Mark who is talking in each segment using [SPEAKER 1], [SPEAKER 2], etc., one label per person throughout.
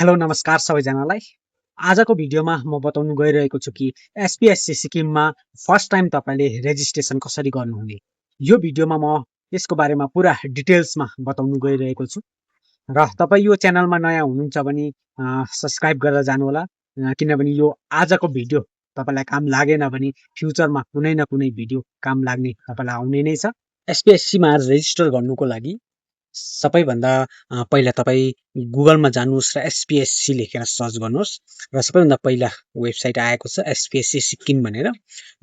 [SPEAKER 1] Hello नमस्कार सबैजनालाई। आजको भिडियोमा म बताउन गइरहेको छु कि एसपीएससी सिक्किममा फर्स्ट टाइम तपाईले रेजिस्ट्रेसन कसरी गर्नुहुने। यो भिडियोमा म यसको बारेमा पुरा डिटेल्समा बताउन गइरहेको छु र तपाई यो च्यानलमा नयाँ हुनुहुन्छ भने सब्स्क्राइब गरेर जानुहोला, किनभने यो आजको भिडियो तपाईलाई काम लागेन भने फ्युचरमा कुनै न कुनै भिडियो काम लाग्ने तपाईलाई आउने नै छ। एसपीएससी मा रेजिस्टर गर्नुको लागि सबैभन्दा पहिला तपाई गुगलमा जानुहोस् र एसपीएससी लेखेर सर्च गर्नुहोस् र सबैभन्दा पहिला वेबसाइट आएको छ एसपीएससी सिक्किम भनेर।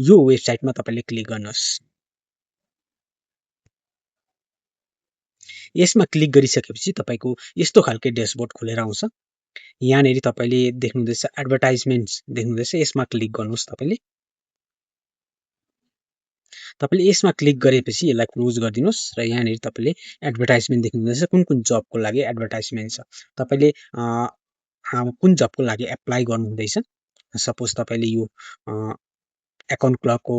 [SPEAKER 1] यो वेबसाइटमा तपाईले क्लिक गर्नुहोस्। यसमा क्लिक गरिसकेपछि तपाईको यस्तो खालके ड्याशबोर्ड खुलेर आउँछ। यहाँनेरि तपाईले देख्नुहुँदैछ एडभर्टाइजमेन्ट्स देख्नुहुँदैछ, यसमा क्लिक गर्नुहोस्। तपाईले यसमा क्लिक गरेपछि यसलाई क्लोज गरिदिनुस् र यहाँनेरि तपाईले एडभर्टाइजमेन्ट देख्नुहुँदैछ कुन कुन जबको लागि एडभर्टाइजमेन्ट छ। तपाईले कुन जबको लागि एप्लाई गर्नुहुँदैछ। सपोज तपाईले यो एकाउन्ट क्लर्कको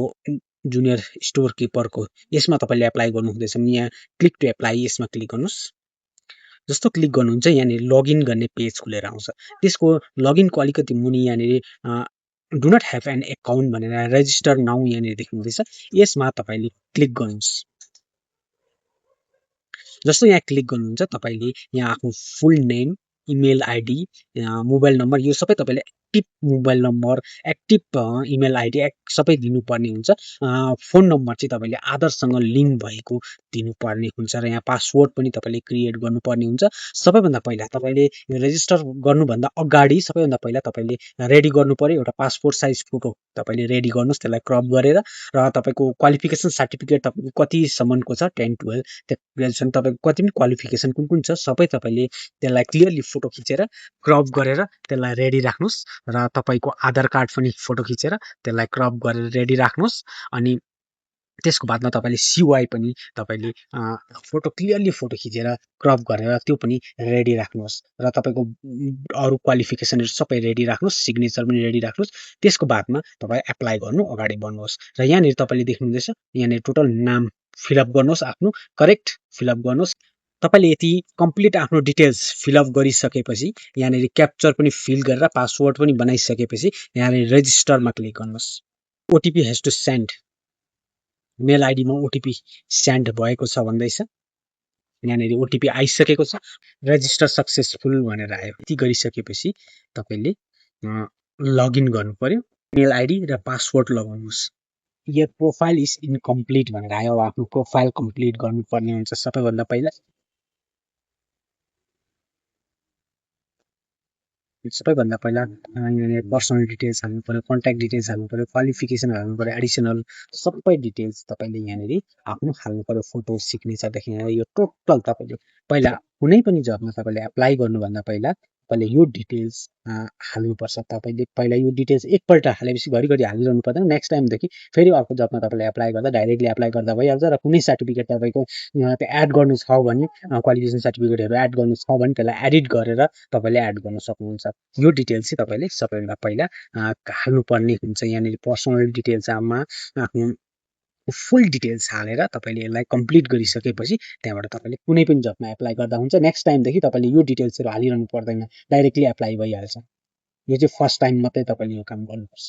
[SPEAKER 1] जुनियर स्टोर किपरको यसमा तपाईले एप्लाई गर्नुहुँदैछ भने यहाँ क्लिक टु एप्लाई यसमा क्लिक गर्नुस्। जस्तो क्लिक गर्नुहुन्छ यहाँनेरि लगइन गर्ने पेज खुलेर आउँछ। त्यसको लगइनको अलिकति मुनि यहाँनेरि do not have an account भनेर रेजिस्टर नाउ यहाँनेरि देख्नुहुँदैछ। यसमा तपाईले क्लिक गर्नुस्। जस्तो यहाँ क्लिक गर्नुहुन्छ तपाईले यहाँ आफ्नो full name, email ID, mobile number यो सबै तपाईले active mobile number, active email ID सबै दिनुपर्ने हुन्छ। फोन नम्बर चाहिँ तपाईले आधारसँग लिङ्क भएको दिनुपर्ने हुन्छ र यहाँ पासवर्ड पनि तपाईले क्रिएट गर्नुपर्ने हुन्छ। सबैभन्दा पहिला तपाईले रेजिस्टर गर्नुभन्दा अगाडि सबैभन्दा पहिला तपाईले रेडी गर्नुपर्यो एउटा पासपोर्ट साइज फोटो तपाईले रेडी गर्नुस्, त्यसलाई क्रप गरेर र तपाईको क्वालिफिकेसन सर्टिफिकेट तपाईको कतिसम्मको छ 10 12 ग्रेजुएसन तपाईको कति पनि क्वालिफिकेसन कुन छ सबै तपाईले त्यसलाई क्लियरली फोटो खिचेर क्रप गरेर त्यसलाई रेडी राख्नुस् र तपाईको आधार कार्ड पनि फोटो खिचेर त्यसलाई क्रप गरेर रेडी राख्नुस्। अनि त्यसको बादमा तपाईले सीवाई पनि तपाईले फोटो क्लियरली फोटो खिचेर क्रप गरेर त्यो पनि रेडी राख्नुस् र तपाईको अरु क्वालिफिकेसनहरु सबै रेडी राख्नुस्, सिग्नेचर पनि रेडी राख्नुस्। त्यसको बादमा तपाई एप्लाई गर्नु अगाडि बढ्नुहोस् र यहाँनेरि तपाईले देख्नुहुँदैछ यहाँनेरि टोटल नाम फिलअप गर्नुहोस्, आफ्नो करेक्ट फिलअप गर्नुहोस्। तपाईले यति कम्प्लिट आफ्नो डिटेल्स फिलअप गरिसकेपछि यहाँनेरि क्याप्चर पनि फिल गरेर पासवर्ड पनि बनाइसकेपछि यहाँनेरि रेजिस्टरमा क्लिक गर्नुहोस्। OTP has to send, mail आइडीमा ओटीपी सेन्ड भएको छ भन्दैछ। यहाँनेरि ओटीपी आइसकेको छ। रेजिस्टर सक्सेसफुल भनेर आयो। यति गरिसकेपछि तपाईले लगइन गर्नु पर्यो। मेल आइडी र पासवर्ड लगाउनुहोस्। यो प्रोफाइल इज इनकम्प्लिट भनेर आयो। अब आफ्नो प्रोफाइल कम्प्लिट गर्नुपर्ने हुन्छ सबैभन्दा पहिला। सबैभन्दा पहिला पर्सनल डिटेल्स हाल्नु पर्यो, कन्ट्याक्ट डिटेल्स हाल्नु पर्यो, क्वालिफिकेसन हाल्नु पर्यो, एडिसनल सबै डिटेल्स तपाईले यहाँनेरि आफ्नो हाल्नु पर्यो। फोटो, सिग्नेचरदेखि यो टोटल तपाईले पहिला कुनै पनि जबमा तपाईले एप्लाई गर्नुभन्दा पहिला तपाईले यो डिटेल्स हाल्नुपर्छ। तपाईले पहिला यो डिटेल्स एकपल्ट हालेपछि घरिघरि हालिरहनु पर्दैन। नेक्स्ट टाइमदेखि फेरि अर्को जबमा तपाईले एप्लाई गर्दा डाइरेक्टली एप्लाई गर्दा भइहाल्छ र कुनै सर्टिफिकेट तपाईको त्यो एड गर्नु छ भने क्वालिफिकेसन सर्टिफिकेटहरु एड गर्नु छ भने त्यसलाई एडिट गरेर तपाईले एड गर्न सक्नुहुन्छ। यो डिटेल्स चाहिँ तपाईले सबैभन्दा पहिला हाल्नुपर्ने हुन्छ। यहाँनेरि पर्सनल डिटेल्समा आफ्नो फुल डिटेल्स हालेर तपाईले यसलाई कम्प्लिट गरिसकेपछि त्यहाँबाट तपाईले कुनै पनि जबमा एप्लाई गर्दा हुन्छ। नेक्स्ट टाइमदेखि तपाईले यो डिटेल्सहरु हालिरहनु पर्दैन, डाइरेक्टली एप्लाई भइहाल्छ। यो चाहिँ फर्स्ट टाइम मात्रै तपाईले यो काम गर्नुपर्छ।